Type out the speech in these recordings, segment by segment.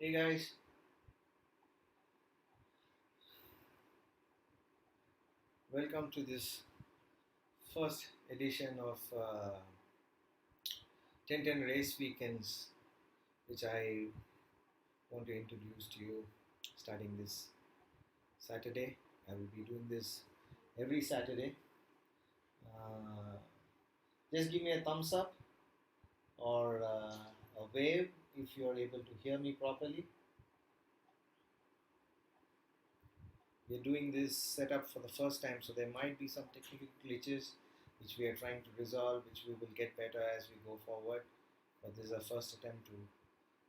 Hey guys, welcome to this first edition of 1010 Race Weekends, which I want to introduce to you starting this Saturday. I will be doing this every Saturday. Uh, just give me a thumbs up or a wave if you are able to hear me properly. We're doing this setup for the first time, so there might be some technical glitches which we are trying to resolve, which we will get better as we go forward. But this is our first attempt to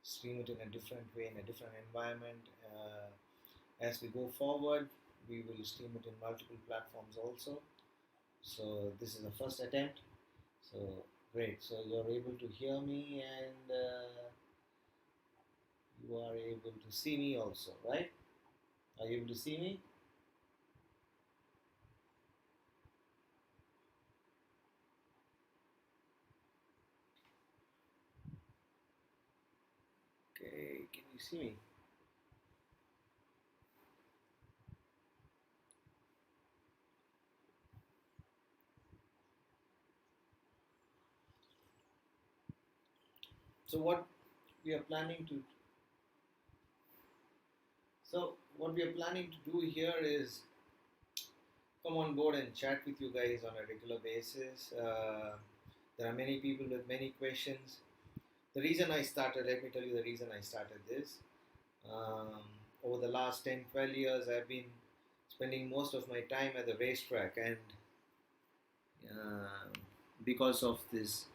stream it in a different way, in a different environment. As we go forward, we will stream it in multiple platforms also. So this is the first attempt. So great. So you're able to hear me and you are able to see me also, right? Are you able to see me? Okay, can you see me? So we are planning to what we are planning to do here is come on board and chat with you guys on a regular basis. There are many people with many questions. Let me tell you the reason I started this. Um, Over the last 10, 12 years, I've been spending most of my time at the racetrack, and uh, because of this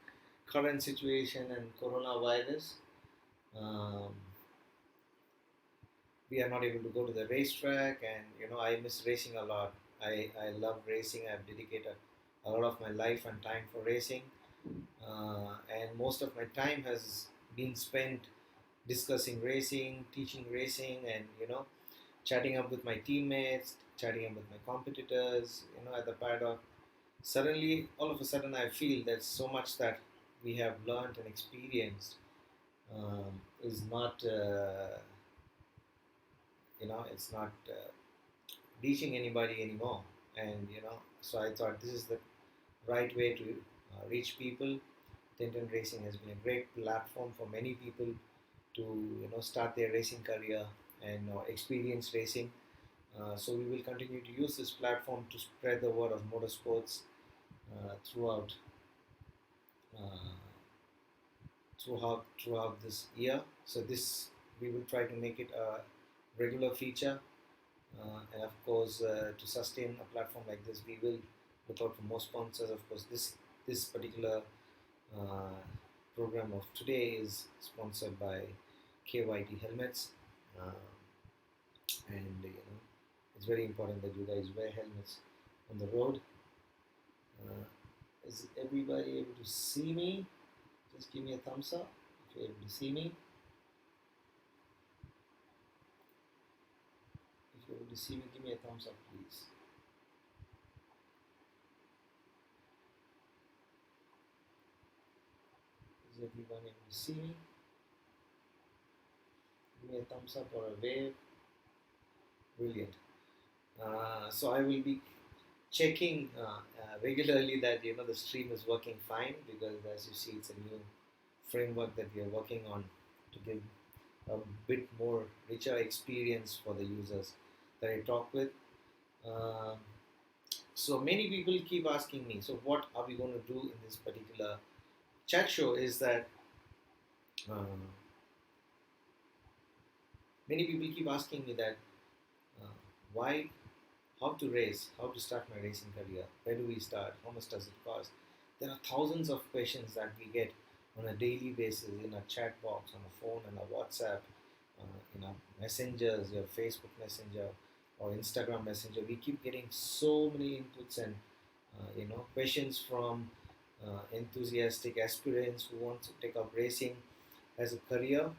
current situation and coronavirus, um, we are not able to go to the racetrack, and I miss racing a lot. I love racing. I've dedicated a lot of my life and time for racing, and most of my time has been spent discussing racing, teaching racing, and chatting up with my teammates, chatting up with my competitors, at the paddock. Suddenly, all of a sudden, I feel that so much that we have learned and experienced is not, it's not reaching anybody anymore. And so I thought this is the right way to reach people. Ten10 Racing has been a great platform for many people to start their racing career and experience racing. So we will continue to use this platform to spread the word of motorsports throughout uh, throughout this year. So this we will try to make it a regular feature, and of course, to sustain a platform like this, we will look out for more sponsors. Of course, this particular uh, program of today is sponsored by KYT helmets, and it's very important that you guys wear helmets on the road. Uh, is everybody able to see me? Just give me a thumbs up if you're able to see me. If you're able to see me, give me a thumbs up, please. Is everyone able to see me? Give me a thumbs up or a wave. Brilliant. So I will be checking regularly that the stream is working fine, because as you see, it's a new framework that we are working on to give a bit more richer experience for the users that I talk with. Um, so many people keep asking me, so what are we going to do in this particular chat show? Is that um, many people keep asking me that uh, why, how to race, how to start my racing career, where do we start, how much does it cost? There are thousands of questions that we get on a daily basis in a chat box, on a phone, and a WhatsApp, in our messengers, your Facebook Messenger or Instagram Messenger. We keep getting so many inputs and questions from enthusiastic aspirants who want to take up racing as a career.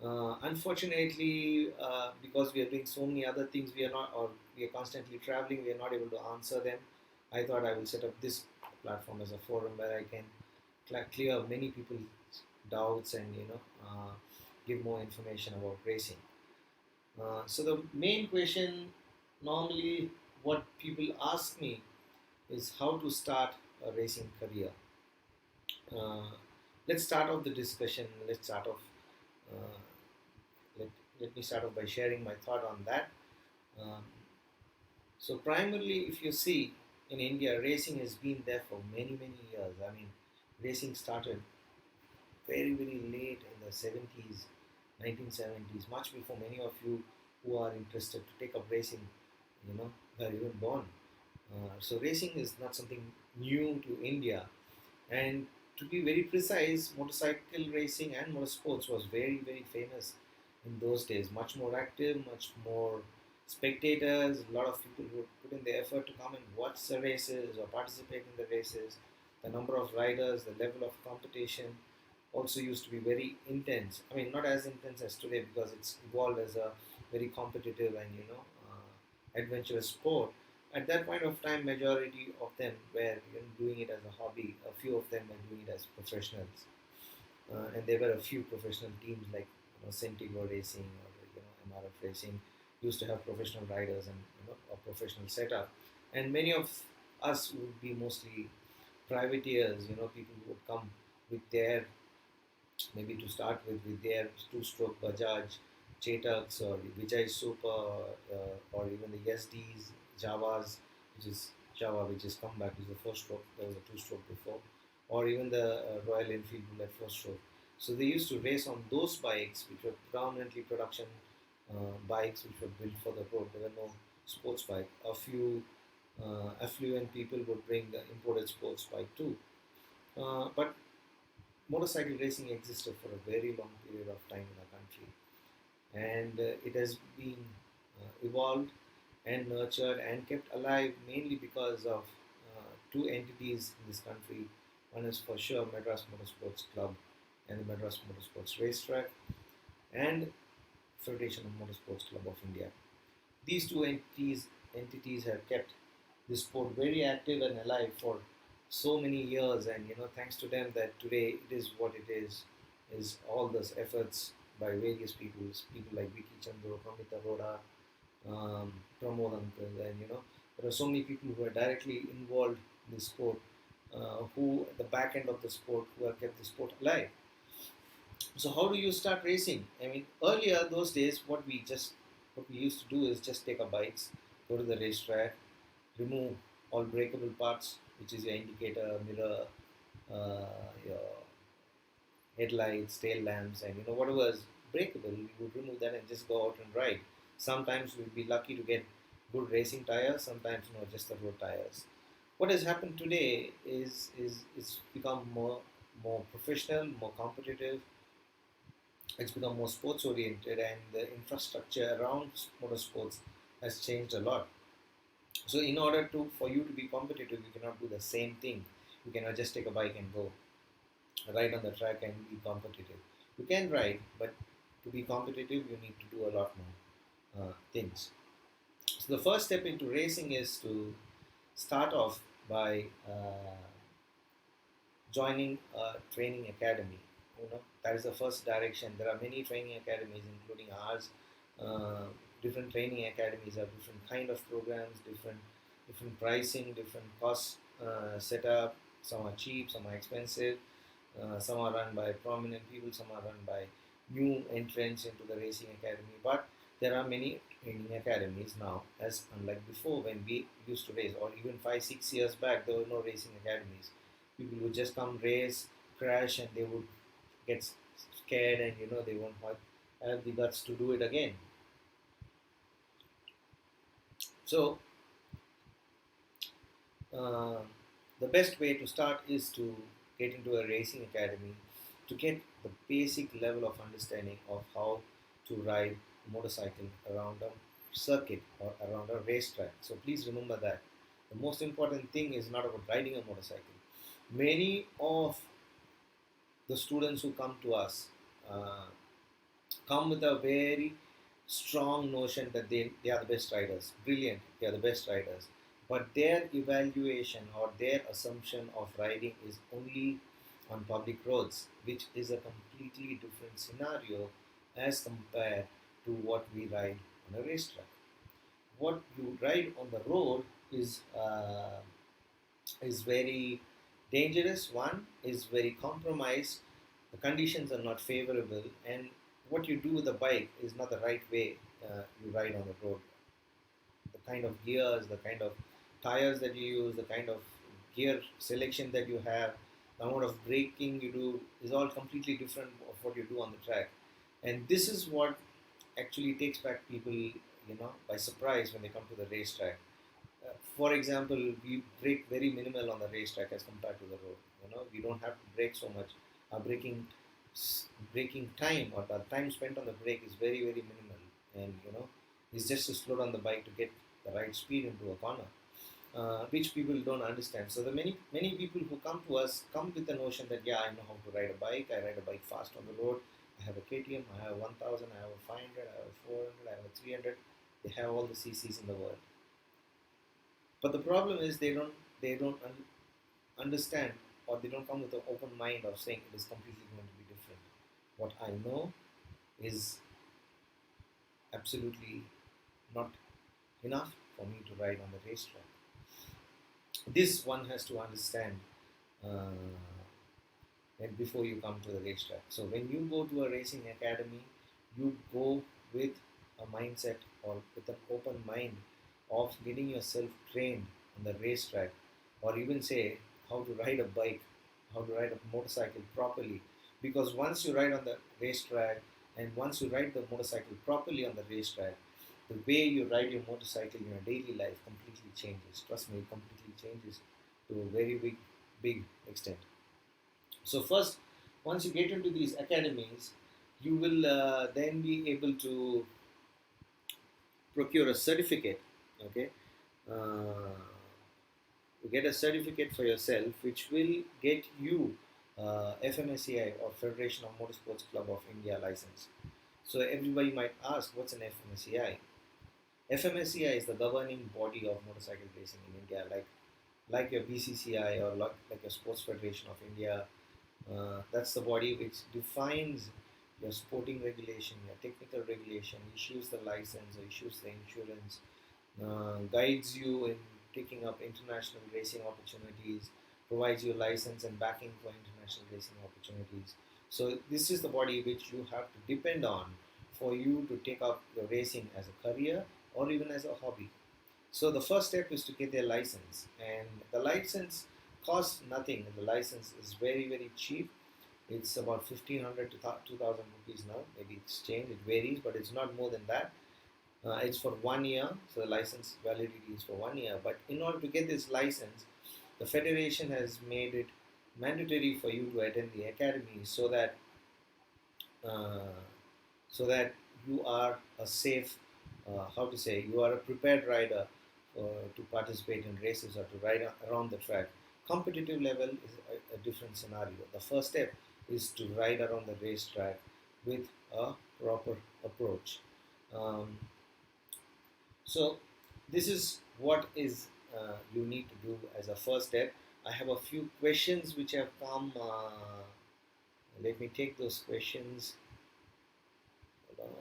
Unfortunately, because we are doing so many other things, we are constantly traveling, we are not able to answer them. I thought I will set up this platform as a forum where I can clear many people's doubts and give more information about racing. So the main question normally what people ask me is how to start a racing career. Uh, let's start off the discussion. Let's start off. Uh, let, let me start off by sharing my thought on that. Um, so primarily, if you see in India, racing has been there for many many years. I mean, racing started very late in the 70s, 1970s, much before many of you who are interested to take up racing, were even born. So racing is not something new to India. And to be very precise, motorcycle racing and motorsports was very famous in those days. Much more active, much more spectators. A lot of people would put in the effort to come and watch the races or participate in the races. The number of riders, the level of competition also used to be very intense. I mean, not as intense as today because it's evolved as a very competitive and adventurous sport. At that point of time, majority of them were doing it as a hobby. A few of them were doing it as professionals, and there were a few professional teams like Centigo Racing or MRF Racing used to have professional riders and a professional setup. And many of us would be mostly privateers. People who would come with their maybe to start with their two-stroke Bajaj Chetaks or Vijay Super or even the SDs, Javas, which is Java, which is comeback, which is the four-stroke. There was a two-stroke before, or even the Royal Enfield Bullet four-stroke. So they used to race on those bikes, which were predominantly production bikes, which were built for the road. There were no sports bike. A few affluent people would bring the imported sports bike too. But motorcycle racing existed for a very long period of time in our country, and it has been evolved and nurtured and kept alive mainly because of two entities in this country. One is for sure Madras Motorsports Club and the Madras Motorsports Racetrack, and Federation of Motorsports Club of India. These two entities have kept this sport very active and alive for so many years, and thanks to them that today it is what it is all those efforts by various people like Vicky Chandru, Pramita Roda, Pramod Uncle, and there are so many people who are directly involved in the sport, who at the back end of the sport who have kept the sport alive. So how do you start racing? I mean, earlier those days, what we used to do is just take our bikes, go to the racetrack, remove all breakable parts, which is your indicator, mirror, your headlights, tail lamps, and whatever is breakable, we would remove that and just go out and ride. Sometimes we'd be lucky to get good racing tires, sometimes just the road tires. What has happened today is it's become more professional, more competitive. It's become more sports oriented, and the infrastructure around motorsports has changed a lot. So in order for you to be competitive, you cannot do the same thing. You cannot just take a bike and go ride on the track and be competitive. You can ride, but to be competitive, you need to do a lot more things. So the first step into racing is to start off by joining a training academy. That is the first direction. There are many training academies, including ours. Uh, Different training academies have different kind of programs, different pricing, different cost setup. Some are cheap, some are expensive. Some are run by prominent people, some are run by new entrants into the racing academy. But there are many training academies now, as unlike before when we used to race, or even 5 6 years back, there were no racing academies. People would just come race, crash, and they would get scared, and they won't have the guts to do it again. So uh, the best way to start is to get into a racing academy to get the basic level of understanding of how to ride a motorcycle around a circuit or around a racetrack. So please remember that the most important thing is not about riding a motorcycle. Many of the students who come to us uh, come with a very strong notion that they are the best riders. Brilliant, they are the best riders. But their evaluation or their assumption of riding is only on public roads, which is a completely different scenario as compared to what we ride on a racetrack. What you ride on the road is very dangerous. One is very compromised. The conditions are not favorable, and what you do with the bike is not the right way you ride on the road. The kind of gears, the kind of tires that you use, the kind of gear selection that you have, the amount of braking you do is all completely different of what you do on the track. And this is what actually takes back people, by surprise when they come to the racetrack. For example, we brake very minimal on the racetrack as compared to the road. We don't have to brake so much. Our braking time, or the time spent on the brake, is very very minimal, and it's just to slow down the bike to get the right speed into a corner, which people don't understand. So the many people who come to us come with the notion that, yeah, I know how to ride a bike. I ride a bike fast on the road. I have a KTM. I have a 1000. I have a 500. I have a 400. I have a 300. They have all the CCs in the world. But the problem is they don't understand, or they don't come with an open mind of saying it is completely going to be different. What I know is absolutely not enough for me to ride on the racetrack. This one has to understand uh, when before you come to the racetrack. So when you go to a racing academy, you go with a mindset, or with an open mind of getting yourself trained on the racetrack, or even say how to ride a bike, how to ride a motorcycle properly. Because once you ride on the racetrack, and once you ride the motorcycle properly on the racetrack, the way you ride your motorcycle in your daily life completely changes. Trust me, it completely changes to a very big extent. So first, once you get into these academies, you will then be able to procure a certificate. Okay, uh, you get a certificate for yourself, which will get you FMSCI, or Federation of Motorsports Club of India license. So everybody might ask, what's an FMSCI? FMSCI is the governing body of motorcycle racing in India, like your BCCI, or like your Sports Federation of India. That's the body which defines your sporting regulation, your technical regulation, issues the license, or issues the insurance, guides you in taking up international racing opportunities, provides you license and backing for international racing opportunities. So this is the body which you have to depend on for you to take up your racing as a career, or even as a hobby. So the first step is to get their license, and the license costs nothing. The license is very very cheap. It's about 1500 to 2000 rupees now. Maybe it's changed. It varies, but it's not more than that. It's for 1 year, so the license validity is for 1 year. But in order to get this license, the federation has made it mandatory for you to attend the academy, uh, so that you are a safe, how to say, you are a prepared rider to participate in races, or to ride around the track. Competitive level is a different scenario. The first step is to ride around the racetrack with a proper approach. Um, so this is what is you need to do as a first step. I have a few questions which have come. Let me take those questions. Hold on.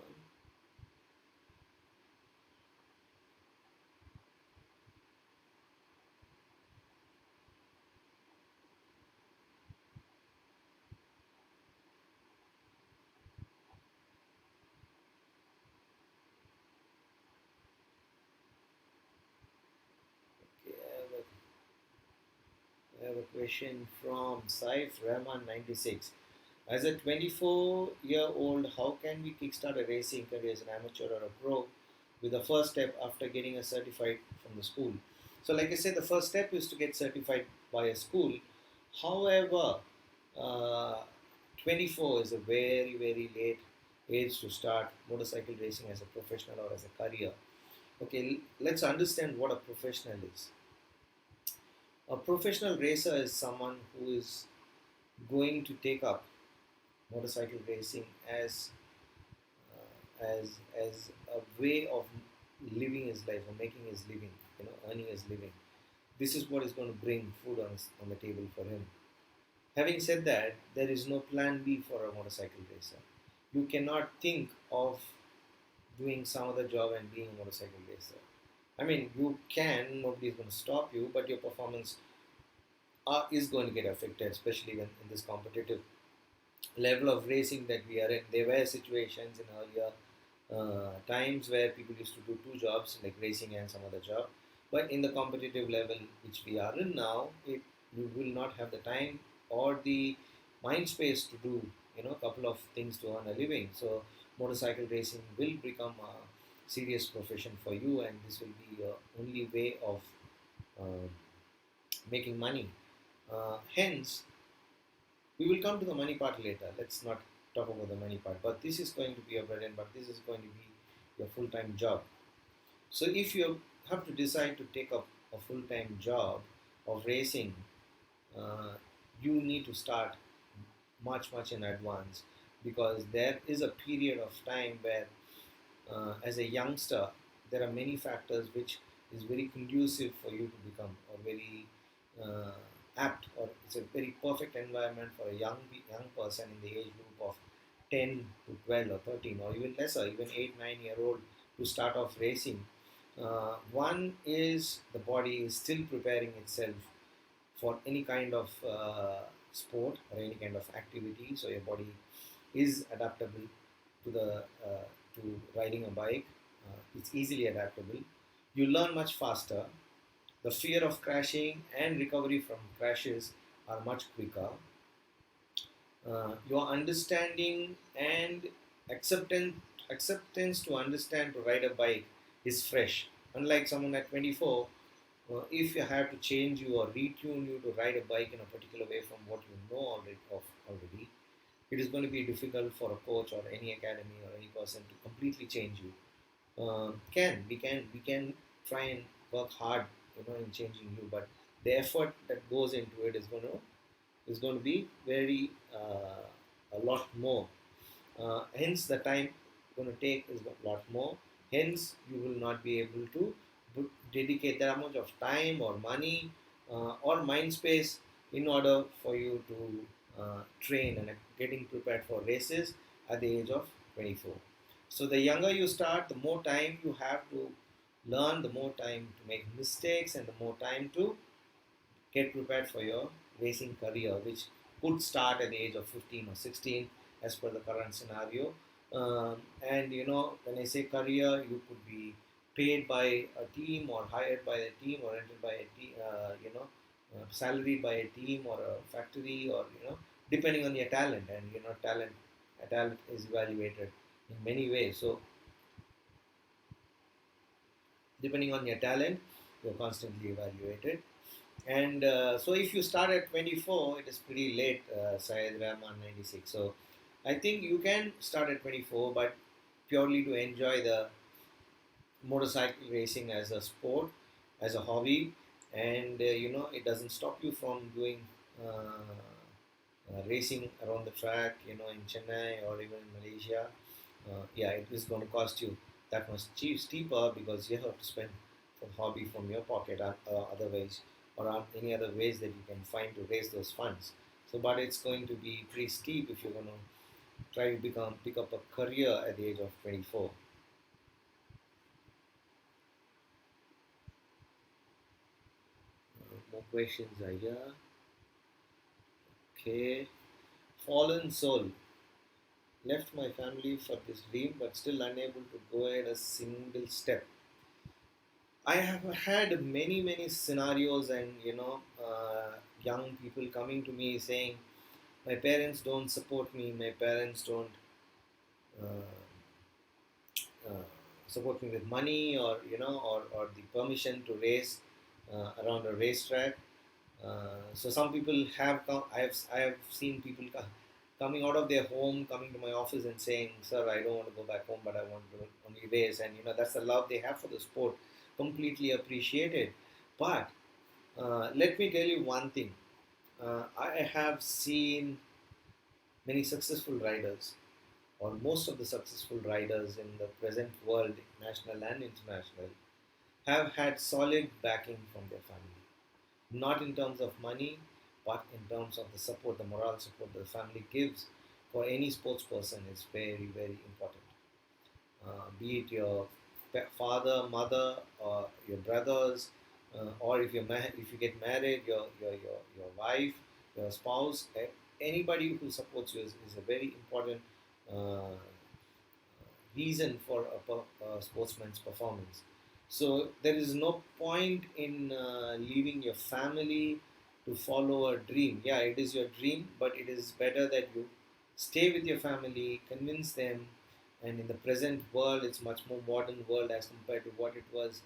Okay, I have a question from Saif Rahman 96. As a 24-year-old, how can we kickstart a racing career as an amateur or a pro with the first step after getting a certified from the school? So, like I said, the first step is to get certified by a school. However, uh, 24 is a very, very late age to start motorcycle racing as a professional or as a career. Okay, let's understand what a professional is. A professional racer is someone who is going to take up motorcycle racing as a way of living his life, or making his living, earning his living. This is what is going to bring food on the table for him. Having said that, there is no plan B for a motorcycle racer. you cannot think of doing some other job and being a motorcycle racer. I mean, you can, nobody is going to stop you, but your performance is going to get affected, especially when in this competitive level of racing that we are in. There were situations in earlier times where people used to do two jobs, like racing and some other job. But in the competitive level which we are in now, you will not have the time or the mind space to do, a couple of things to earn a living. So motorcycle racing will become a serious profession for you, and this will be your only way of uh, making money. Hence, we will come to the money part later. Let's not talk about the money part. But this is going to be your bread and butter. This is going to be your full-time job. So if you have to decide to take up a full-time job of racing, uh, you need to start much, much in advance, because there is a period of time where, as a youngster, there are many factors which is very conducive for you to become, or very uh, apt, or it's a very perfect environment for a young person in the age group of 10 to 12 or 13 or even lesser, even 8 9 year old, to start off racing. One is the body is still preparing itself for any kind of sport or any kind of activity, so your body is adaptable to the to riding a bike. It's easily adaptable. You learn much faster. The fear of crashing and recovery from crashes are much quicker. Your understanding and acceptance acceptance to understand to ride a bike is fresh. Unlike someone at 24, if you have to change you or retune you to ride a bike in a particular way from what you know already, it is going to be difficult for a coach or any academy or any person to completely change you. We can try and work hard, in changing you, but the effort that goes into it is going to be very a lot more. Hence, the time going to take is a lot more. Hence, you will not be able to dedicate that much of time or money or mind space in order for you to train and getting prepared for races at the age of 24. So the younger you start, the more time you have to learn, the more time to make mistakes, and the more time to get prepared for your racing career, which could start at the age of 15 or 16 as per the current scenario. And when I say career, you could be paid by a team or hired by a team or rented by a team, salaried by a team or a factory, or depending on your talent. And talent is evaluated in many ways. So depending on your talent, you're constantly evaluated. And so if you start at 24, it is pretty late, Syed Rahman 96. So I think you can start at 24, but purely to enjoy the motorcycle racing as a sport, as a hobby, and it doesn't stop you from doing racing around the track, in Chennai or even in Malaysia. Yeah, it is going to cost you that much steeper, because you have to spend for hobby from your pocket, otherwise, or any other ways that you can find to raise those funds. So, but it's going to be pretty steep if you're going to try to pick up a career at the age of 24. More questions are here. Okay. Fallen soul. Left my family for this dream, but still unable to go ahead a single step. I have had many, many scenarios, and young people coming to me saying, "My parents don't support me. My parents don't uh, uh, support me with money, or or the permission to race around a racetrack." So some people have come. I have seen people coming out of their home, coming to my office and saying, "Sir, I don't want to go back home, but I want to only race." And that's the love they have for the sport. Completely appreciated. But let me tell you one thing. I have seen many successful riders, or most of the successful riders in the present world, national and international, have had solid backing from their family. Not in terms of money, but in terms of the support, the moral support the family gives for any sports person is very, very important. Be it your father, mother, or your brothers, or if you get married, your wife, your spouse, anybody who supports you is a very important uh, reason for a sportsman's performance. So there is no point in leaving your family to follow a dream. Yeah, it is your dream, but it is better that you stay with your family, convince them. And in the present world, it's much more modern world as compared to what it was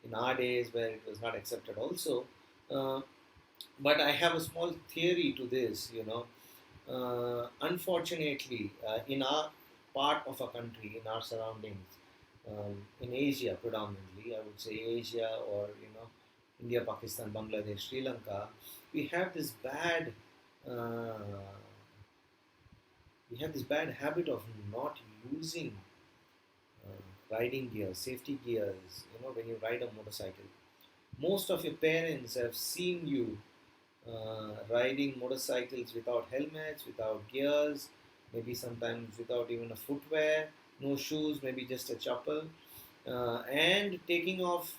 in our days, where it was not accepted. Also, uh, but I have a small theory to this. Unfortunately, in our part of a country, in our surroundings, in Asia predominantly, I would say Asia, or India, Pakistan, Bangladesh, Sri Lanka, we have this bad uh, we have this bad habit of not using riding gear, safety gears. When you ride a motorcycle, most of your parents have seen you riding motorcycles without helmets, without gears, maybe sometimes without even a footwear, no shoes, maybe just a chappal, and taking off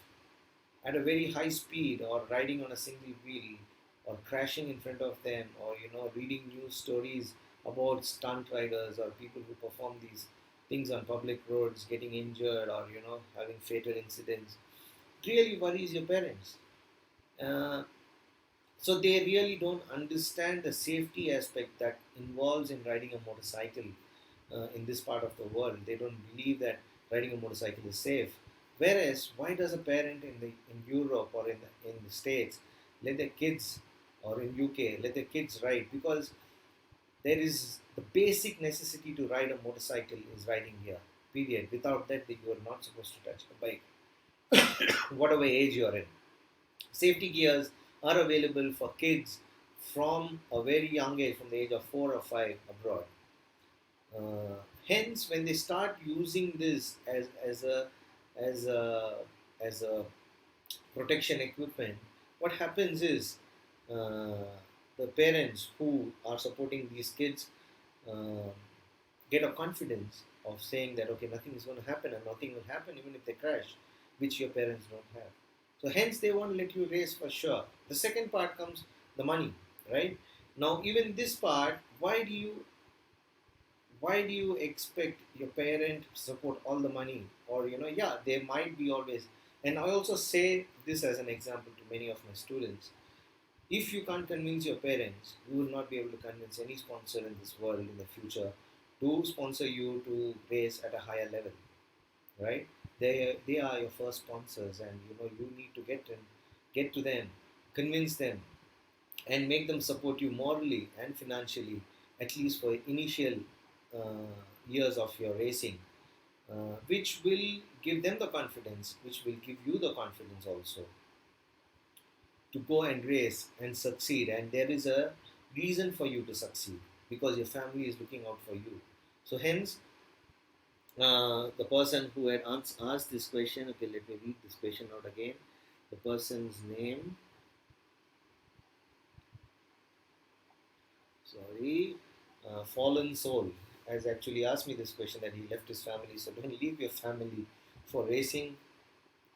at a very high speed, or riding on a single wheel, or crashing in front of them, or reading news stories about stunt riders or people who perform these things on public roads getting injured, or having fatal incidents. It really worries your parents. Uh, so they really don't understand the safety aspect that involves in riding a motorcycle in this part of the world. They don't believe that riding a motorcycle is safe. Whereas, why does a parent in Europe, or in the States, let their kids, or in UK, let their kids ride? Because there is the basic necessity to ride a motorcycle is riding gear. Period. Without that, you are not supposed to touch a bike, whatever age you are in. Safety gears are available for kids from a very young age, from the age of 4 or 5 abroad. Hence, when they start using this as a as a protection equipment, what happens is uh, the parents who are supporting these kids uh, get a confidence of saying that okay, nothing is going to happen, and nothing will happen even if they crash, which your parents don't have. So hence they won't let you race for sure. The second part comes the money, right? Now even this part, why do you expect your parent to support all the money? Or yeah, they might be always. And I also say this as an example to many of my students. If you can't convince your parents, you will not be able to convince any sponsor in this world in the future to sponsor you to race at a higher level, right? They are your first sponsors, and you need to get to them, convince them, and make them support you morally and financially, at least for initial years of your racing, which will give them the confidence, which will give you the confidence also to go and race and succeed. And there is a reason for you to succeed, because your family is looking out for you. So hence, the person who had asked this question, okay, let me read this question out again. The person's name, sorry, Fallen Soul, has actually asked me this question, that he left his family. So don't leave your family for racing.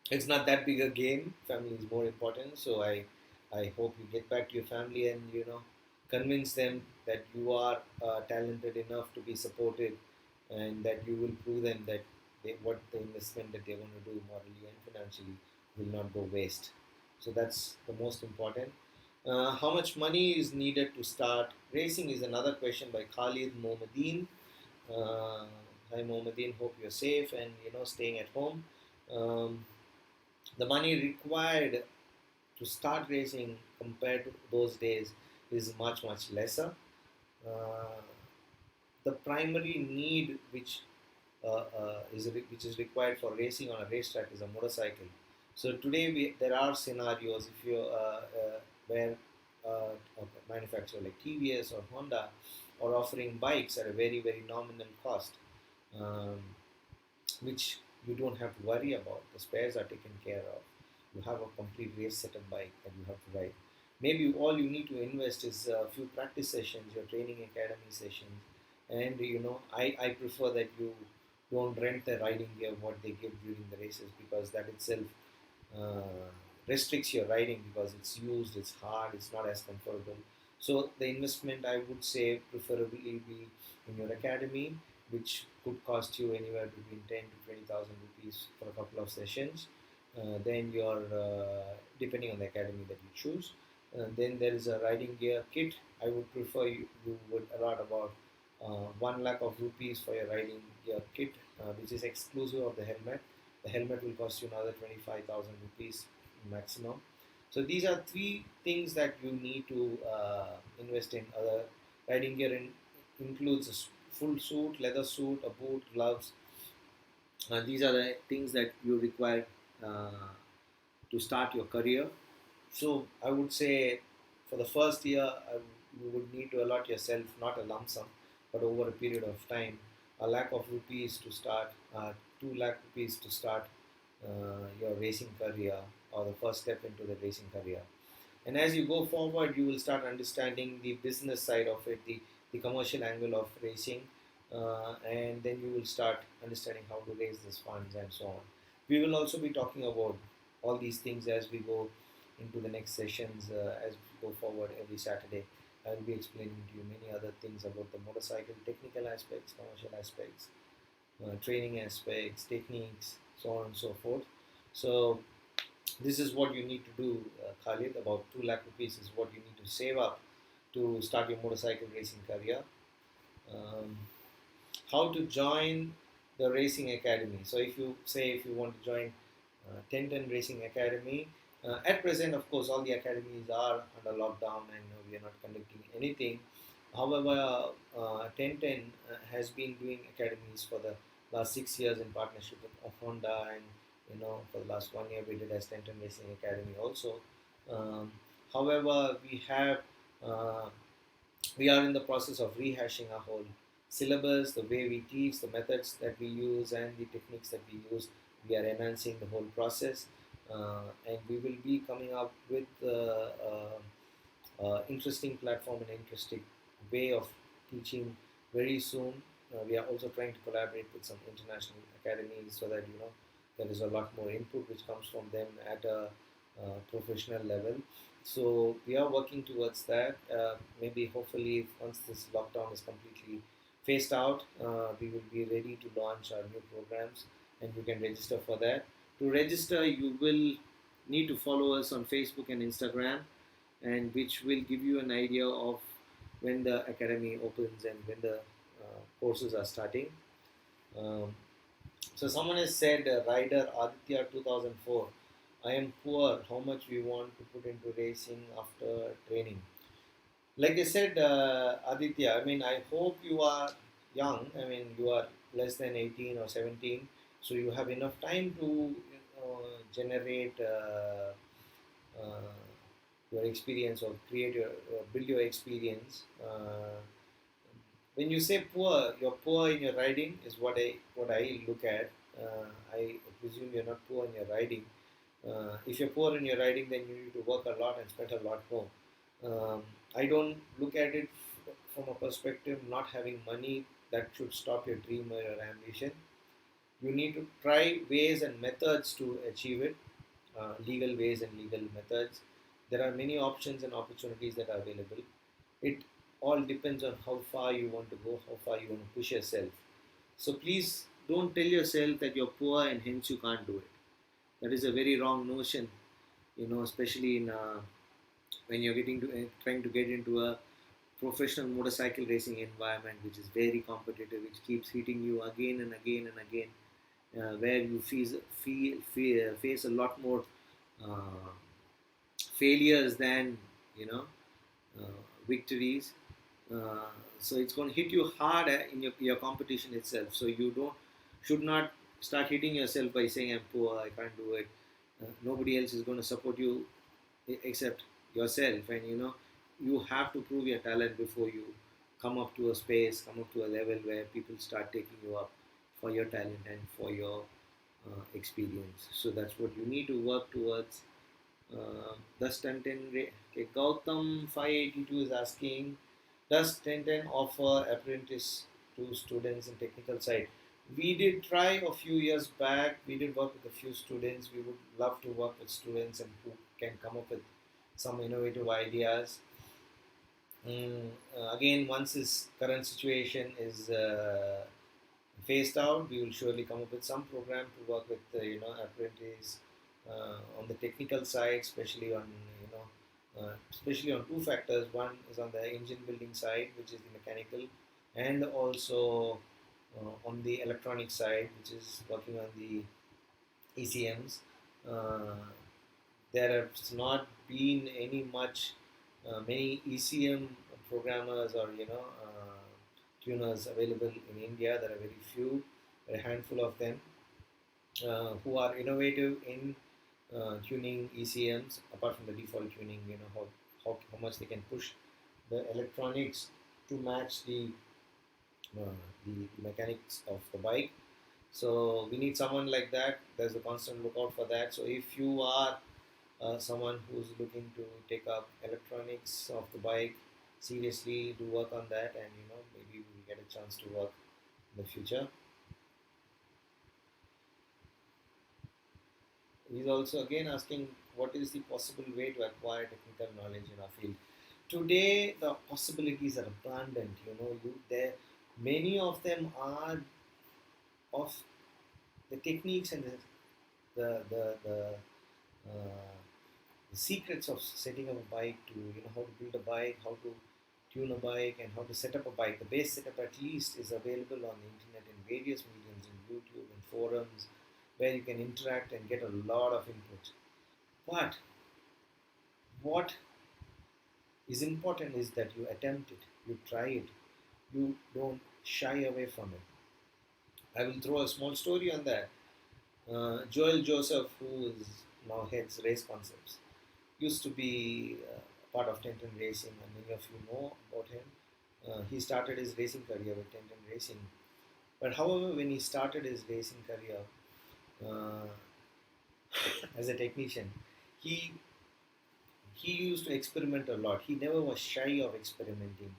It's not that big a game. Family is more important. So I hope you get back to your family, and convince them that you are talented enough to be supported, and that you will prove them that what the investment that they want to do morally and financially will not go waste. So that's the most important. How much money is needed to start racing is another question by Khalid Mohammedin. Uh, Hi Mohammedin, hope you're safe and staying at home. Um, the money required to start racing compared to those days is much lesser. Uh, the primary need which is required for racing on a racetrack is a motorcycle. So today there are scenarios, if you where a manufacturer like TVS or Honda are offering bikes at a very nominal cost, um, which you don't have to worry about. The spares are taken care of. You have a complete race setup bike that you have to ride. Maybe all you need to invest is a few practice sessions, your training academy sessions, and I prefer that you don't rent the riding gear what they give during the races, because that itself uh, restricts your riding, because it's used, it's hard, it's not as comfortable. So the investment, I would say, preferably be in your academy, which could cost you anywhere between 10 to 20,000 rupees for a couple of sessions. Then your depending on the academy that you choose. Then there is a riding gear kit. I would prefer you would allot about 1 lakh of rupees for your riding gear kit, which is exclusive of the helmet. The helmet will cost you another 25,000 rupees maximum. So these are three things that you need to invest in. Other riding gear includes a full suit, leather suit, a boot, gloves. These are the things that you require uh, to start your career. So I would say for the first year, you would need to allot yourself not a lump sum, but over a period of time, a lakh of rupees to start, 2 lakh rupees to start your racing career, or the first step into the racing career. And as you go forward, you will start understanding the business side of it, the commercial angle of racing, and then you will start understanding how to raise these funds and so on. We will also be talking about all these things as we go into the next sessions, as we go forward every Saturday. I will be explaining to you many other things about the motorcycle, technical aspects, commercial aspects, training aspects, techniques, so on and so forth. So this is what you need to do, Khalid. About 2 lakh rupees is what you need to save up to start your motorcycle racing career. Um, how to join the racing academy? So if you want to join 1010 Racing Academy, at present, of course, all the academies are under lockdown and we are not conducting anything. However, 1010 has been doing academies for the last 6 years in partnership with Honda, and for the last 1 year we did as 1010 Racing Academy also. Um, However, uh, we are in the process of rehashing our whole syllabus, the way we teach, the methods that we use, and the techniques that we use. We are enhancing the whole process, and we will be coming up with interesting platform and interesting way of teaching very soon. We are also trying to collaborate with some international academies, so that there is a lot more input which comes from them at a professional level. So we are working towards that. Maybe hopefully once this lockdown is completely phased out, we will be ready to launch our new programs, and you can register for that. To register, you will need to follow us on Facebook and Instagram, and which will give you an idea of when the academy opens and when the courses are starting. Um, so someone has said, rider Aditya 2004, I am poor. How much we want to put into racing after training? Like I said, Aditya, I mean, I hope you are young. I mean, you are less than 18 or 17, so you have enough time to generate uh, your experience, or create your build your experience. When you say poor, you're poor in your riding is what I look at. I presume you're not poor in your riding. If you're poor in your riding, then you need to work a lot and spend a lot more. Um, I don't look at it from a perspective not having money that should stop your dream or your ambition. You need to try ways and methods to achieve it, legal ways and legal methods. There are many options and opportunities that are available. It all depends on how far you want to go, how far you want to push yourself. So please don't tell yourself that you're poor and hence you can't do it. That is a very wrong notion, especially in when you're trying to get into a professional motorcycle racing environment, which is very competitive, which keeps hitting you again and again and again, where you face a lot more uh, failures than you know victories. Uh, so it's going to hit you hard in your competition itself. So you don't should not start hitting yourself by saying I'm poor, I can't do it. Nobody else is going to support you except yourself, and you have to prove your talent before you come up to a space, come up to a level where people start taking you up for your talent and for your experience. So that's what you need to work towards. Does 1010 okay, Gautam 582 is asking, does 1010 offer apprentice to students in technical side. We did try a few years back. We did work with a few students. We would love to work with students and who can come up with some innovative ideas. Again, once this current situation is phased out, we will surely come up with some program to work with apprentices on the technical side, especially on two factors. One is on the engine building side, which is the mechanical, and also on the electronic side, which is working on the ECMs. Uh, there has not been many ECM programmers or tuners available in India. There are very few, a handful of them who are innovative in tuning ECMs. Apart from the default tuning, how much they can push the electronics to match the mechanics of the bike. So we need someone like that. There's a constant lookout for that. So if you are someone who's looking to take up electronics of the bike seriously, do work on that, and maybe we get a chance to work in the future. He's also again asking what is the possible way to acquire technical knowledge in our field. Today the possibilities are abundant. There many of them are of the techniques and uh, the secrets of setting up a bike, to how to build a bike, how to tune a bike, and how to set up a bike. The base setup at least is available on the internet in various mediums, in YouTube and forums, where you can interact and get a lot of input. But what is important is that you attempt it, you try it, you don't shy away from it. I will throw a small story on that. Joel Joseph, who is now heads Race Concepts, used to be part of Ten10 Racing, and many of you know about him. He started his racing career with Ten10 Racing. But however, when he started his racing career uh, as a technician, he he used to experiment a lot. He never was shy of experimenting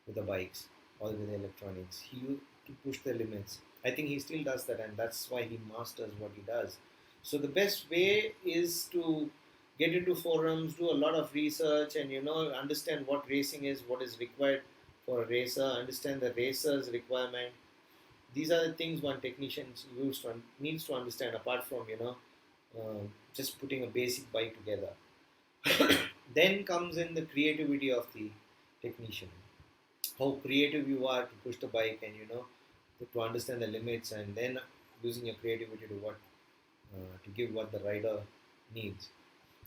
with the bikes or with the electronics. He used to push the limits. I think he still does that, and that's why he masters what he does. So the best way is to get into forums, do a lot of research, and understand what racing is, what is required for a racer, understand the racer's requirement. These are the things one technician needs to understand. Apart from just putting a basic bike together, then comes in the creativity of the technician. How creative you are to push the bike, and to understand the limits, and then using your creativity to give what the rider needs.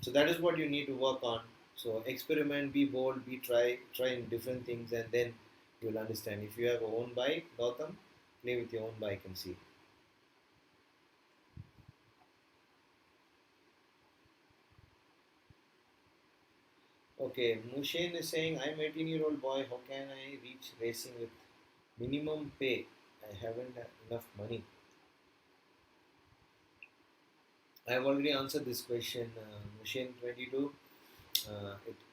So that is what you need to work on. So experiment, be bold, try in different things, and then you will understand. If you have your own bike, Gautam, play with your own bike and see. Okay, Mushin is saying, I'm 18-year-old boy. How can I reach racing with minimum pay? I haven't enough money. I have already answered this question, Mushin 22.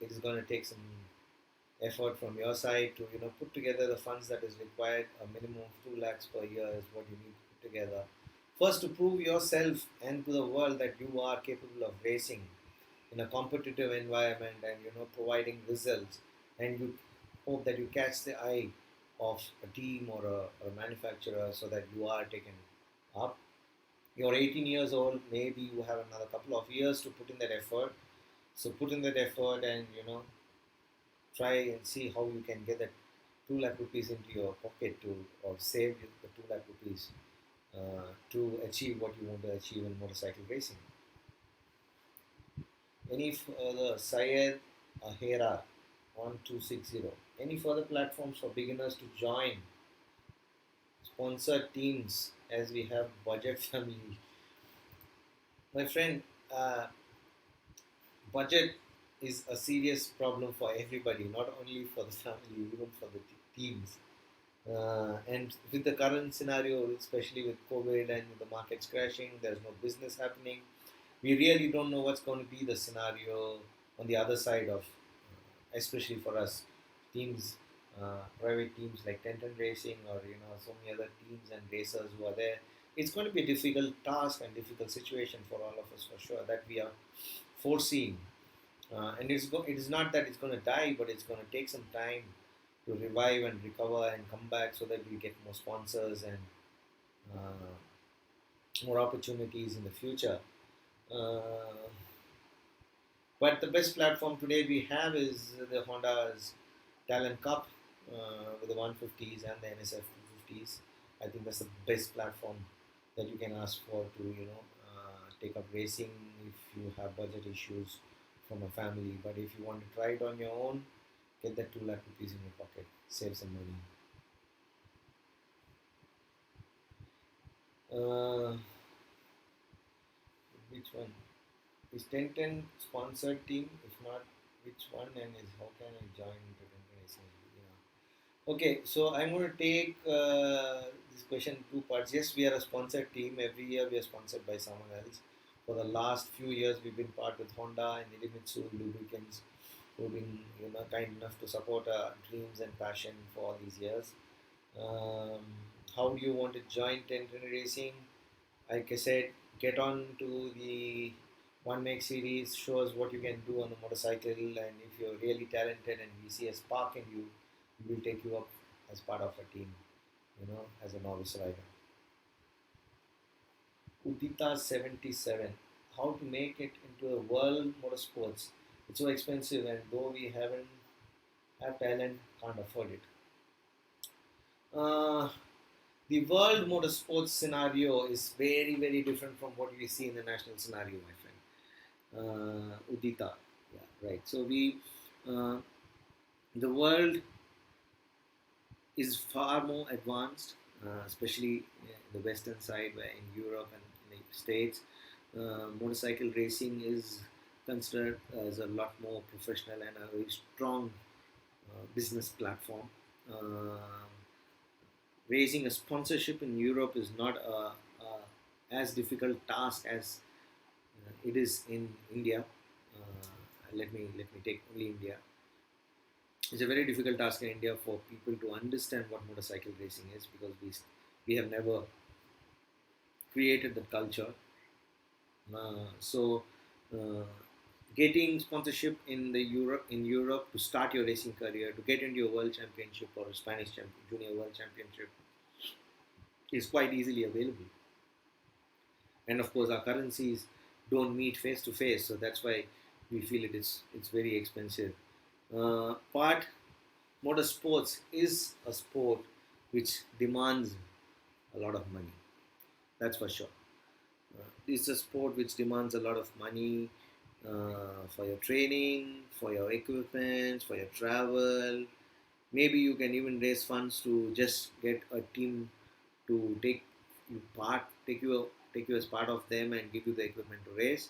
It is going to take some effort from your side to put together the funds that is required. A minimum of 2 lakhs per year is what you need to put together. First, to prove yourself and to the world that you are capable of racing in a competitive environment, and providing results, and you hope that you catch the eye of a team or a manufacturer, so that you are taken up. You're 18 years old, maybe you have another couple of years to put in that effort. So put in that effort, and try and see how you can get that 2 lakh rupees into your pocket, to or save the 2 lakh rupees to achieve what you want to achieve in motorcycle racing. Any further, Syed Ahera 1260. Any further platforms for beginners to join sponsored teams, as we have budget family? My friend, budget is a serious problem for everybody, not only for the family, even for the teams. And with the current scenario, especially with COVID and the markets crashing, there's no business happening. We really don't know what's going to be the scenario on the other side of, especially for us, teams private teams like Ten10 Racing, or so many other teams and racers who are there. It's going to be a difficult task and difficult situation for all of us for sure that we are foreseeing. And it is not that it's going to die, but it's going to take some time to revive and recover and come back so that we get more sponsors and uh, more opportunities in the future. Uh, but the best platform today we have is the Honda's Talent Cup with the 150s and the NSF 250s. I think that's the best platform that you can ask for to take up racing if you have budget issues from a family. But if you want to try it on your own, get that 2 lakh rupees in your pocket, save some money. Uh, which one is Ten10 sponsored team? If not, which one? And is how can I join Ten10 Racing? Okay, so I'm going to take this question in two parts. Yes, we are a sponsored team. Every year we are sponsored by someone else. For the last few years, we've been part with Honda and Idemitsu Lubricants, who've been kind enough to support our dreams and passion for all these years. Um, how do you want to join Ten10 Racing? Like I said, get on to the One Make series, show us what you can do on the motorcycle, and if you're really talented and we see a spark in you, we will take you up as part of a team, as a novice rider. Udita 77. How to make it into a world motorsports? It's so expensive, and though we haven't have talent, can't afford it. Uh, the world motorsports scenario is very, very different from what we see in the national scenario, my friend. Udita, yeah, right. So uh, the world is far more advanced, especially in the western side, where in Europe and in the States, motorcycle racing is considered as a lot more professional and a very strong business platform. Raising a sponsorship in Europe is not as difficult task as it is in India. Let me take only India. It's a very difficult task in India for people to understand what motorcycle racing is, because we have never created that culture. So uh, getting sponsorship in Europe to start your racing career, to get into a world championship or a junior world championship, is quite easily available. And of course, our currencies don't meet face to face, so that's why we feel it's very expensive. But motorsports is a sport which demands a lot of money. That's for sure. It's a sport which demands a lot of money for your training, for your equipment, for your travel. Maybe you can even raise funds to just get a team to take you as part of them and give you the equipment to race.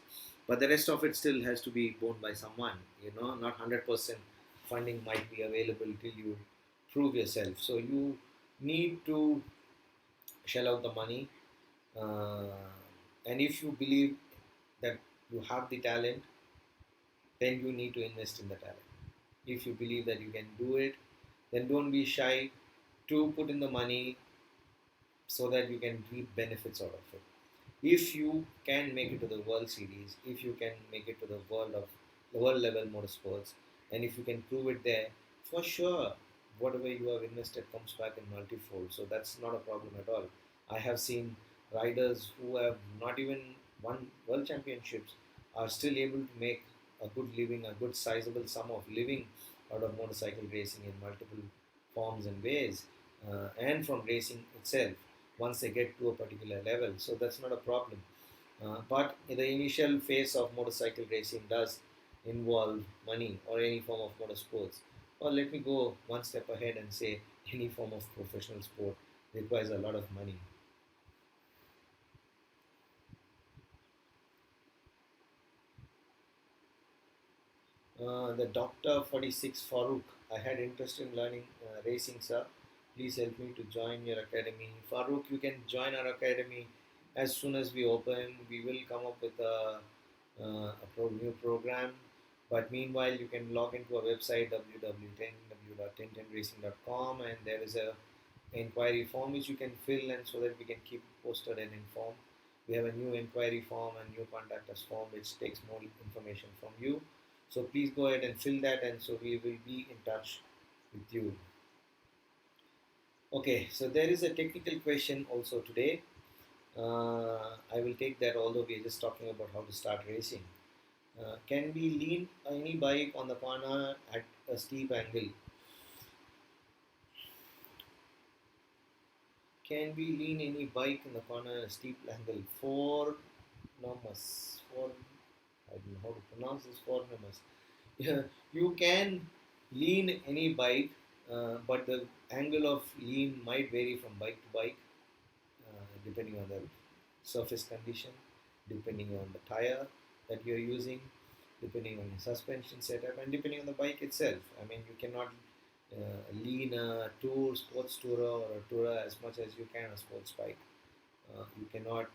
But the rest of it still has to be borne by someone. Not 100% funding might be available till you prove yourself. So you need to shell out the money, uh, and if you believe that you have the talent, then you need to invest in the talent. If you believe that you can do it, then don't be shy to put in the money so that you can reap benefits out of it. If you can make it to the World Series, if you can make it to the world level motorsports, and if you can prove it there, for sure, whatever you have invested comes back in multifold. So that's not a problem at all. I have seen riders who have not even won world championships are still able to make a good living, a good sizable sum of living out of motorcycle racing in multiple forms and ways, and from racing itself once they get to a particular level. So that's not a problem. But in the initial phase of motorcycle racing does involve money, or any form of motorsports. Or let me go one step ahead and say any form of professional sport requires a lot of money. The Doctor 46 Farooq. I had interest in learning racing, sir. Please help me to join your academy. Farooq, you can join our academy as soon as we open. We will come up with a new program. But meanwhile, you can log into our website www.1010racing.com, and there is a inquiry form which you can fill, and so that we can keep posted and informed. We have a new inquiry form and new contact us form which takes more information from you. So please go ahead and fill that, and so we will be in touch with you. Okay, so there is a technical question also today. I will take that, although we are just talking about how to start racing. Can we lean any bike on the corner at a steep angle? Can we lean any bike in the corner at a steep angle? For numbers. For I don't know how to pronounce this. For numbers. Yeah, you can lean any bike, but the angle of lean might vary from bike to bike, depending on the surface condition, depending on the tire that you're using, depending on the suspension setup, and depending on the bike itself. I mean, you cannot lean a sports tourer or a tourer as much as you can a sports bike. You cannot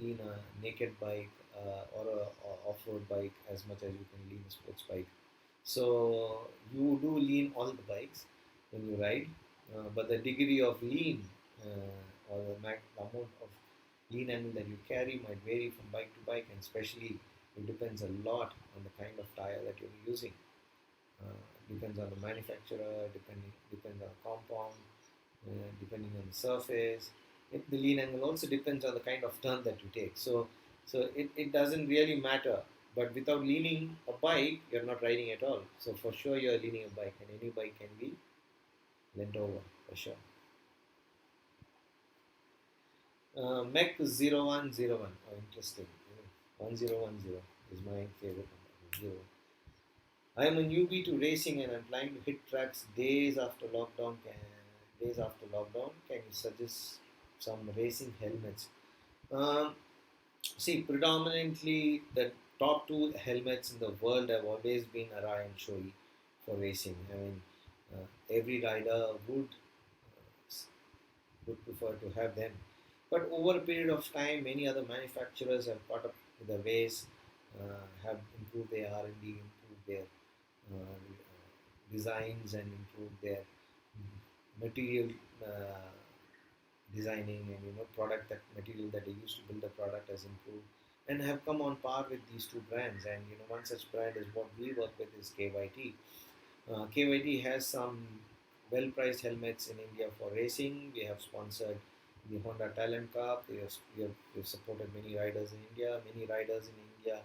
lean a naked bike or a off-road bike as much as you can lean a sports bike. So you do lean all the bikes when you ride, but the degree of lean or the amount of lean angle that you carry might vary from bike to bike, and especially it depends a lot on the kind of tire that you're using. Depends on the manufacturer, depends on the compound, depending on the surface. The lean angle also depends on the kind of turn that you take. So it doesn't really matter. But without leaning a bike, you're not riding at all. So for sure, you're leaning a bike, and any bike can be leant over for sure. Mech 0101. Oh, interesting. 1010 is my favorite number. Zero. I am a newbie to racing, and I'm planning to hit tracks days after lockdown. Can you suggest some racing helmets? Um, See, predominantly the top two helmets in the world have always been Arai and Shoei for racing. I mean, every rider would prefer to have them. But over a period of time, many other manufacturers have caught up with the race, have improved their R&D, improved their designs, and improved their material designing, and product that material that they used to build the product has improved and have come on par with these two brands. And one such brand is what we work with is KYT. KYT has some well-priced helmets in India for racing. We have sponsored the Honda Talent Cup. We have supported many riders in India. Many riders in India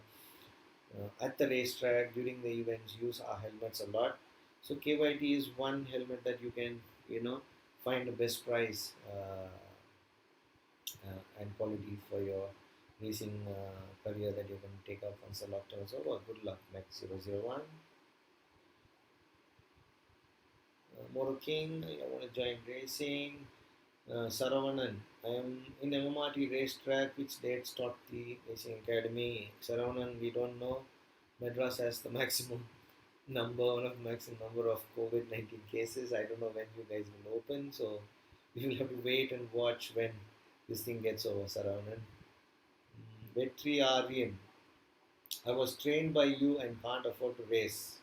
at the racetrack during the events use our helmets a lot. So KYT is one helmet that you can find the best price and quality for your racing career that you're going to take up once the lockdown is over. Good luck, Max 001. Moro King, I want to join racing. Saravanan, I am in MMRT racetrack. Which dates taught the racing academy? Saravanan, we don't know. Madras has the one of the maximum number of COVID-19 cases. I don't know when you guys will open, so we will have to wait and watch when this thing gets over, Saravanan. Vetri Aryan, I was trained by you and can't afford to race,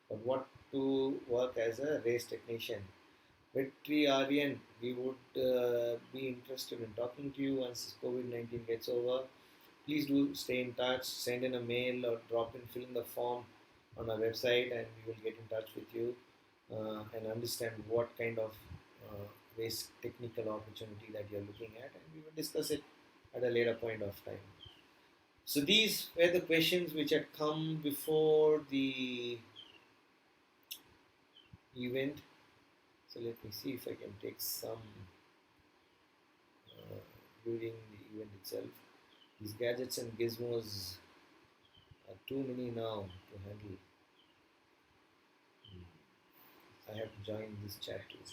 but what to work as a race technician? Vetri Aryan, we would be interested in talking to you once COVID-19 gets over. Please do stay in touch, send in a mail or fill in the form on our website, and we will get in touch with you and understand what kind of race technical opportunity that you're looking at, and we will discuss it at a later point of time. So these were the questions which had come before the event. So let me see if I can take some during the event itself. These gadgets and gizmos are too many now to handle. I have to join this chat too.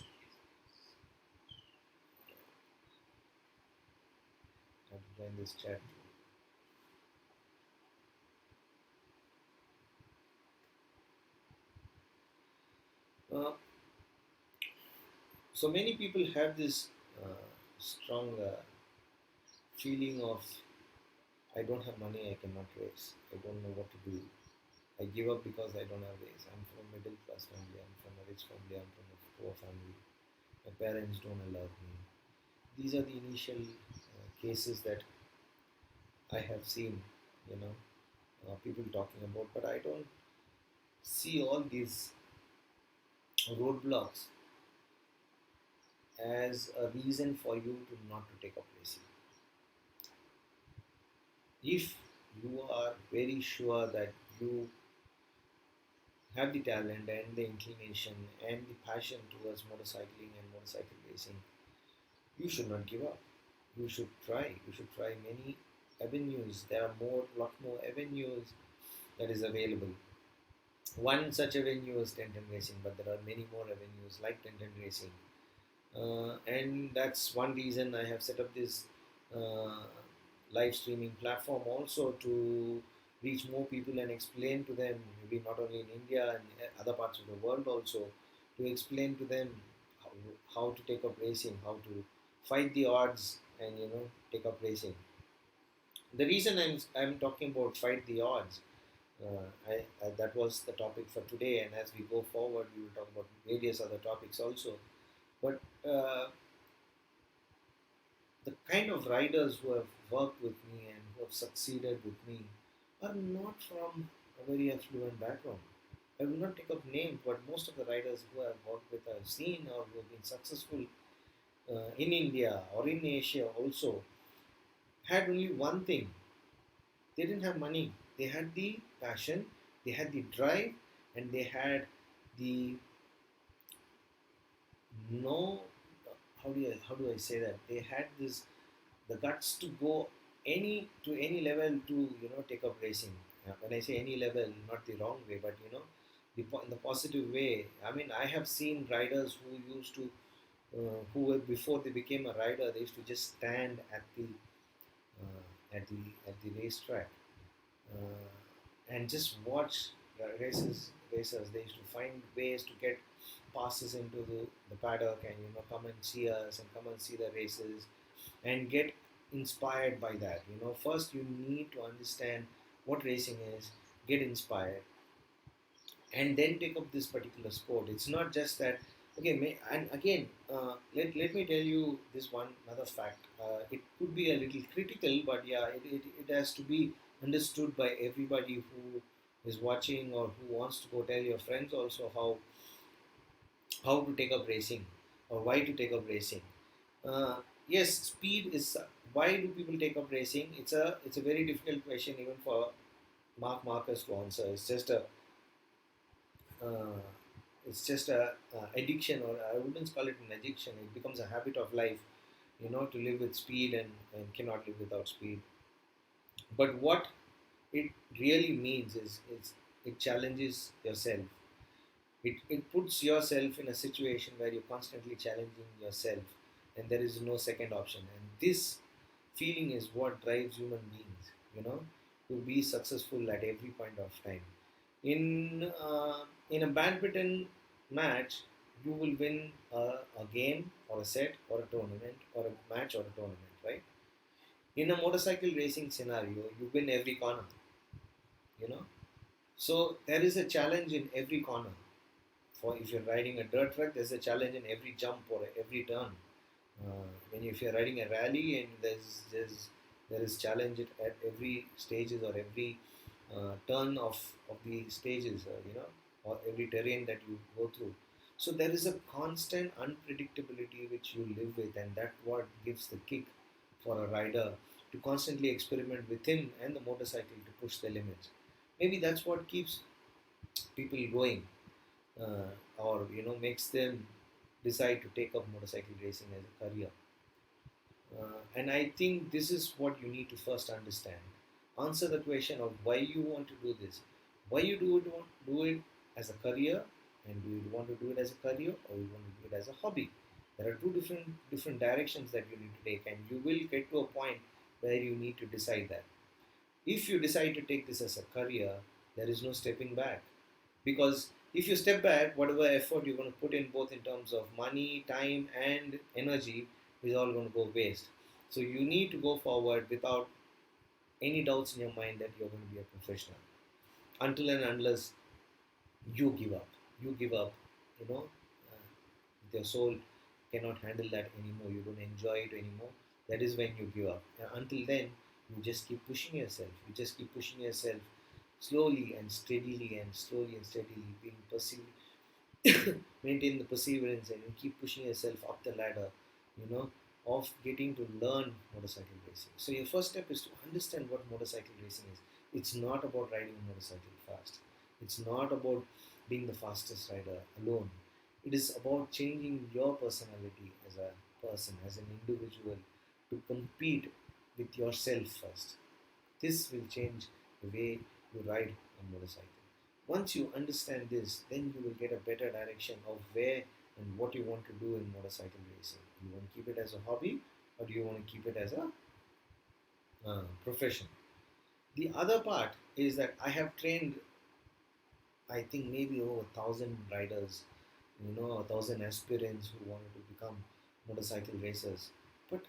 So many people have this strong feeling of, I don't have money, I cannot race, I don't know what to do. I give up because I don't have ways. I'm from a middle class family. I'm from a rich family. I'm from a poor family. My parents don't allow me. These are the initial cases that I have seen, people talking about. But I don't see all these roadblocks as a reason for you to not to take up racing. If you are very sure that you have the talent and the inclination and the passion towards motorcycling and motorcycle racing, you should not give up. You should try. You should try many avenues. There are lot more avenues that is available. One such avenue is Ten10 Racing, but there are many more avenues like Ten10 Racing. And that's one reason I have set up this uh, live streaming platform also to reach more people and explain to them, maybe not only in India and other parts of the world also, to explain to them how, how to take up racing, how to fight the odds and take up racing. The reason I'm talking about fight the odds, that was the topic for today, and as we go forward, we will talk about various other topics also. But the kind of riders who have worked with me and who have succeeded with me are not from a very affluent background. I will not take up names, but most of the riders who I've worked with, I've seen or who have been successful in India or in Asia also, had only one thing. They didn't have money. They had the passion, they had the drive, and they had the no. How do I say that? They had this the guts to go any level to take up racing. When I say any level, not the wrong way, but in the positive way. I mean, I have seen riders who used to who were before they became a rider, they used to just stand at the racetrack and just watch racers. They used to find ways to get passes into the paddock and come and see us and come and see the races and get inspired by that. First you need to understand what racing is, get inspired, and then take up this particular sport. It's not just that. Okay, and again, let me tell you this one another fact. It could be a little critical, but yeah, it has to be understood by everybody who is watching or who wants to go tell your friends also how to take up racing or why to take up racing. Uh, yes, speed is. Why do people take up racing? It's a very difficult question even for Mark Marcus to answer. Uh, it's just a addiction, or I wouldn't call it an addiction. It becomes a habit of life, to live with speed and cannot live without speed. But what it really means is it challenges yourself. It puts yourself in a situation where you're constantly challenging yourself and there is no second option. And this feeling is what drives human beings, to be successful at every point of time. In a badminton match, you will win a game or a set or a tournament or a match or a tournament, right? In a motorcycle racing scenario, you win every corner, you know. So there is a challenge in every corner. For if you're riding a dirt track, there's a challenge in every jump or every turn. If you're riding a rally and there is challenge at every stages or every turn of the stages, or every terrain that you go through. So there is a constant unpredictability which you live with, and that what gives the kick for a rider to constantly experiment with him and the motorcycle to push the limits. Maybe that's what keeps people going, or makes them decide to take up motorcycle racing as a career. And I think this is what you need to first understand. Answer the question of why you want to do this. Why you do it as a career, and do you want to do it as a career or you want to do it as a hobby? There are two different directions that you need to take, and you will get to a point where you need to decide that. If you decide to take this as a career, there is no stepping back. Because if you step back, whatever effort you're going to put in, both in terms of money, time, and energy, is all going to go waste. So you need to go forward without any doubts in your mind that you're going to be a professional. until and unless you give up. You give up, you know, your soul cannot handle that anymore. You don't enjoy it anymore. That is when you give up. Until then, you just keep pushing yourself. You just keep pushing yourself slowly and steadily, being maintain the perseverance and you keep pushing yourself up the ladder, you know, of getting to learn motorcycle racing. So your first step is to understand what motorcycle racing is. It's not about riding a motorcycle fast. It's not about being the fastest rider alone. It is about changing your personality as a person, as an individual, to compete with yourself first. This will change the way you ride a motorcycle. Once you understand this, then you will get a better direction of where and what you want to do in motorcycle racing. You want to keep it as a hobby or do you want to keep it as a profession? The other part is that I have trained, I think, maybe over 1,000 riders, you know, 1,000 aspirants who wanted to become motorcycle racers. But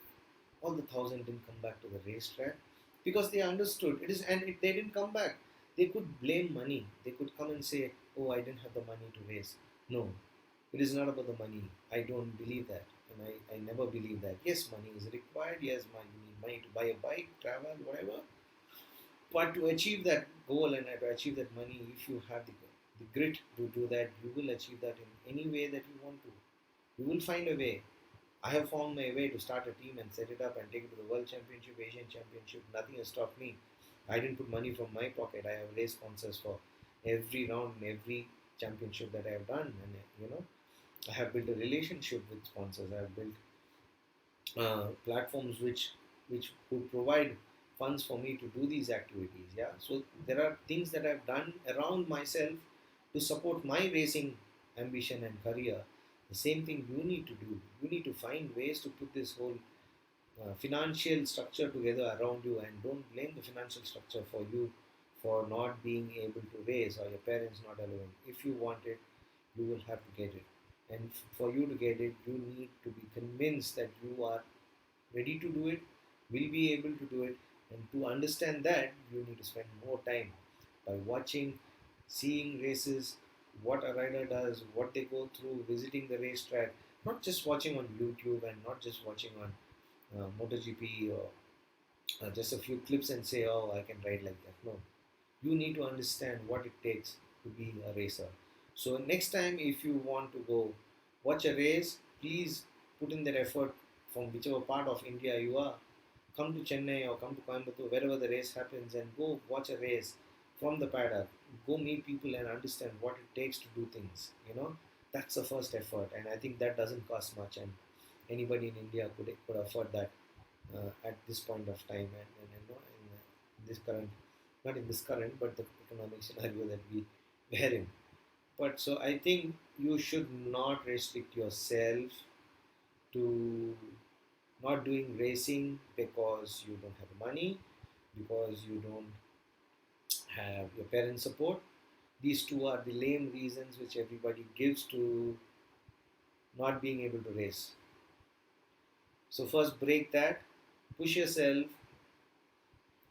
all the 1,000 didn't come back to the racetrack because they understood it is, and they didn't come back. They could blame money. They could come and say, "Oh, I didn't have the money to race." No, it is not about the money. I don't believe that, and I never believe that. Yes, money is required. Yes, you need money to buy a bike, travel, whatever. But to achieve that goal and to achieve that money, if you have the grit to do that, you will achieve that in any way that you want to. You will find a way. I have found my way to start a team and set it up and take it to the World Championship, Asian Championship. Nothing has stopped me. I didn't put money from my pocket. I have raised sponsors for every round and every championship that I have done. And you know, I have built a relationship with sponsors. I have built platforms which would provide funds for me to do these activities. Yeah, so there are things that I've done around myself to support my racing ambition and career. The same thing you need to do. You need to find ways to put this whole financial structure together around you, and don't blame the financial structure for you for not being able to race or your parents not allowing. If you want it, you will have to get it, and for you to get it, you need to be convinced that you are ready to do it, will be able to do it, and to understand that, you need to spend more time by watching, seeing races, what a rider does, what they go through, visiting the racetrack, not just watching on YouTube and not just watching on MotoGP or just a few clips and say, oh, I can ride like that. No, you need to understand what it takes to be a racer. So next time, if you want to go watch a race, please put in that effort from whichever part of India you are. Come to Chennai or come to Coimbatore, wherever the race happens, and go watch a race from the paddock. Go meet people and understand what it takes to do things. You know, that's the first effort, and I think that doesn't cost much, and anybody in India could afford that at this point of time, and you know, in this current, not in this current, but the economic scenario that we were in. But so I think you should not restrict yourself to not doing racing because you don't have money, because you don't have your parents' support. These two are the lame reasons which everybody gives to not being able to race. So first break that, push yourself,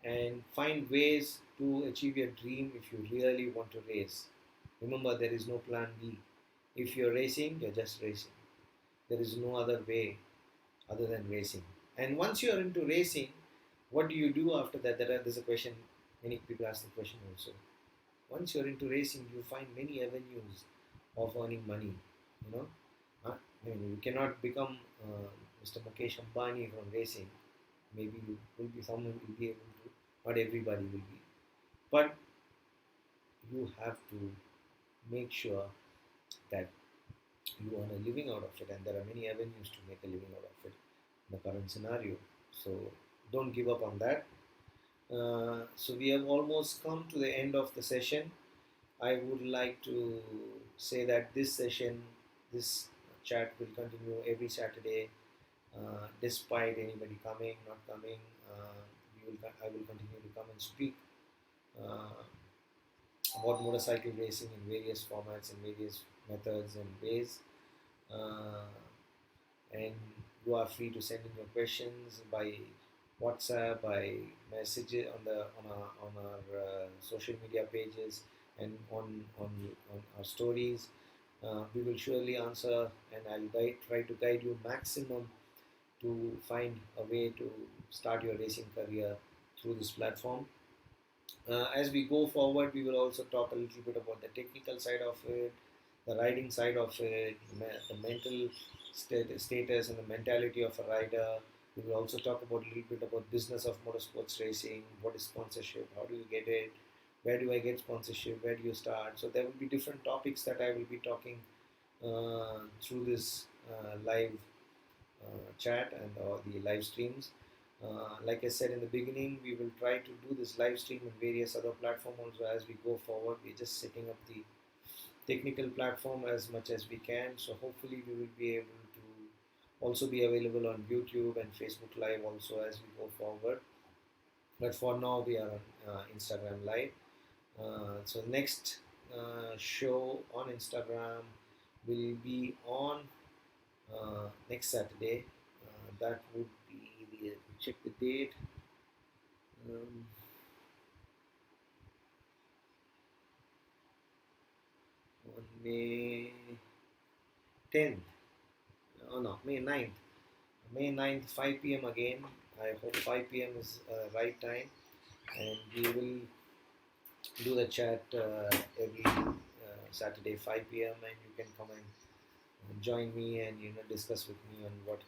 and find ways to achieve your dream if you really want to race. Remember, there is no plan B. If you're racing, you're just racing. There is no other way other than racing. And once you are into racing, what do you do after that? There's a question, many people ask the question also. Once you're into racing, you find many avenues of earning money. You know, I mean, you cannot become Mr. Mukesh Ambani from racing. Maybe you will be someone will be able to, not everybody will be. But you have to make sure that you earn a living out of it, and there are many avenues to make a living out of it in the current scenario. So don't give up on that. So we have almost come to the end of the session. I would like to say that this chat will continue every Saturday, despite anybody coming, not coming. I will continue to come and speak uh, about motorcycle racing in various formats and various methods and ways. Uh, and you are free to send in your questions by WhatsApp, by messages on our social media pages, and on our stories. We will surely answer, and try to guide you maximum to find a way to start your racing career through this platform. As we go forward, we will also talk a little bit about the technical side of it, the riding side of it, the mental status and the mentality of a rider. We will also talk about a little bit about business of motorsports racing. What is sponsorship? How do you get it? Where do I get sponsorship? Where do you start? So there will be different topics that I will be talking through this live chat and the live streams. Like I said in the beginning, we will try to do this live stream on various other platforms also as we go forward. We're just setting up the technical platform as much as we can. So hopefully we will be able to also be available on YouTube and Facebook Live also as we go forward. But for now, we are on Instagram Live. So next show on Instagram will be on next Saturday. That would be check the date. Um, on May 10th. Oh no, May 9th. May 9th, 5 p.m. again. I hope 5 p.m. is right time, and we will do the chat every Saturday 5 p.m. and you can come and join me and discuss with me on what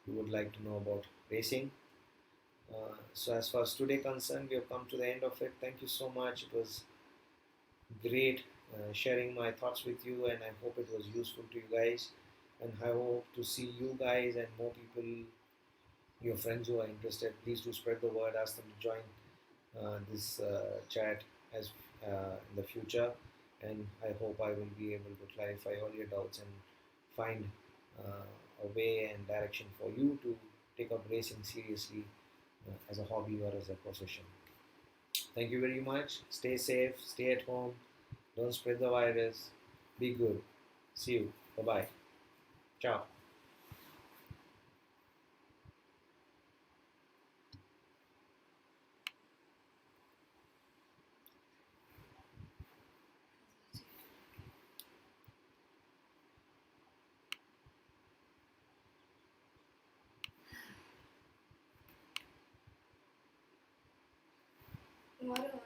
you would like to know about racing. So as far as today concerned, we have come to the end of it. Thank you so much. It was great sharing my thoughts with you, and I hope it was useful to you guys. And I hope to see you guys and more people, your friends who are interested. Please do spread the word. Ask them to join this chat as in the future. And I hope I will be able to clarify all your doubts and find a way and direction for you to take up racing seriously as a hobby or as a profession. Thank you very much. Stay safe, stay at home, don't spread the virus, be good. See you. Bye bye. Ciao. Tomorrow